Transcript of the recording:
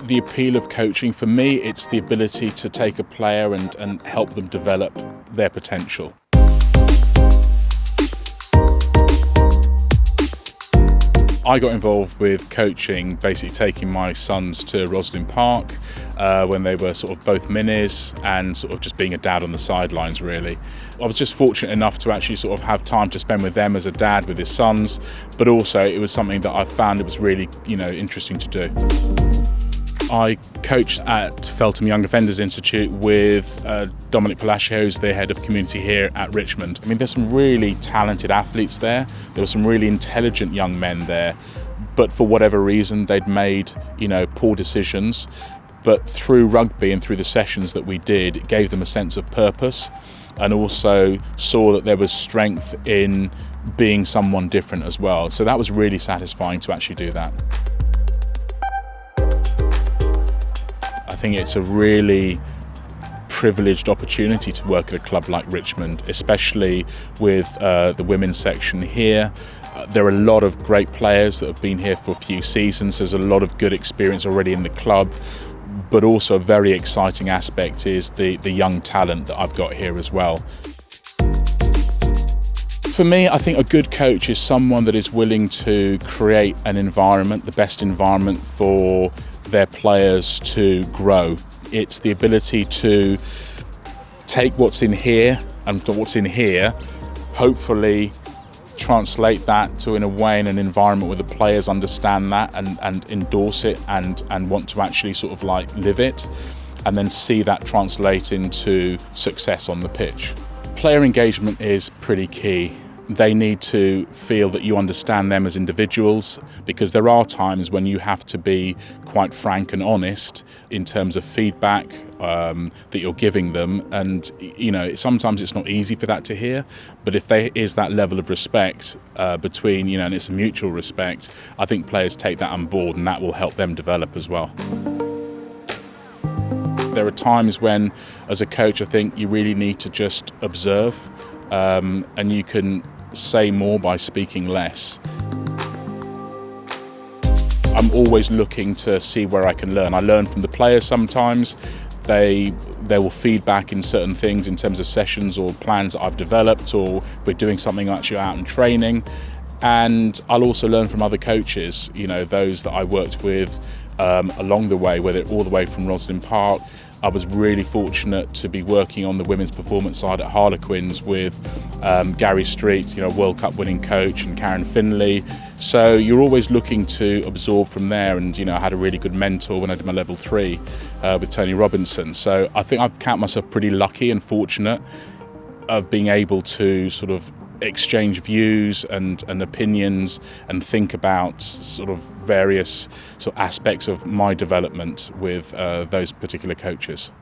The appeal of coaching, for me, it's the ability to take a player and help them develop their potential. I got involved with coaching, basically taking my sons to Roslyn Park when they were sort of both minis, and sort of just being a dad on the sidelines, really. I was just fortunate enough to actually sort of have time to spend with them as a dad with his sons, but also it was something that I found it was really, interesting to do. I coached at Feltham Young Offenders Institute with Dominic Palacio, who's the head of community here at Richmond. I mean, there's some really talented athletes there. There were some really intelligent young men there, but for whatever reason, they'd made, poor decisions. But through rugby and through the sessions that we did, it gave them a sense of purpose, and also saw that there was strength in being someone different as well. So that was really satisfying to actually do that. I think it's a really privileged opportunity to work at a club like Richmond, especially with the women's section here. There are a lot of great players that have been here for a few seasons. There's a lot of good experience already in the club, but also a very exciting aspect is the young talent that I've got here as well. For me, I think a good coach is someone that is willing to create an environment, the best environment for their players to grow. It's the ability to take what's in here and what's in here, hopefully translate that to, in a way, in an environment where the players understand that and endorse it and want to actually sort of like live it, and then see that translate into success on the pitch. Player engagement is pretty key. They need to feel that you understand them as individuals, because there are times when you have to be quite frank and honest in terms of feedback that you're giving them, and sometimes it's not easy for that to hear, but if there is that level of respect between, and it's a mutual respect, I think players take that on board, and that will help them develop as well. There are times when, as a coach, I think you really need to just observe, and you can say more by speaking less. I'm always looking to see where I can learn. I learn from the players sometimes. They will feedback in certain things in terms of sessions or plans that I've developed, or if we're doing something actually out in training. And I'll also learn from other coaches, those that I worked with along the way, whether all the way from Roslyn Park. I was really fortunate to be working on the women's performance side at Harlequins with Gary Street, World Cup winning coach, and Karen Finley. So you're always looking to absorb from there, and I had a really good mentor when I did my level 3 with Tony Robinson. So I think I count myself pretty lucky and fortunate of being able to sort of exchange views and opinions and think about sort of various sort of aspects of my development with those particular coaches.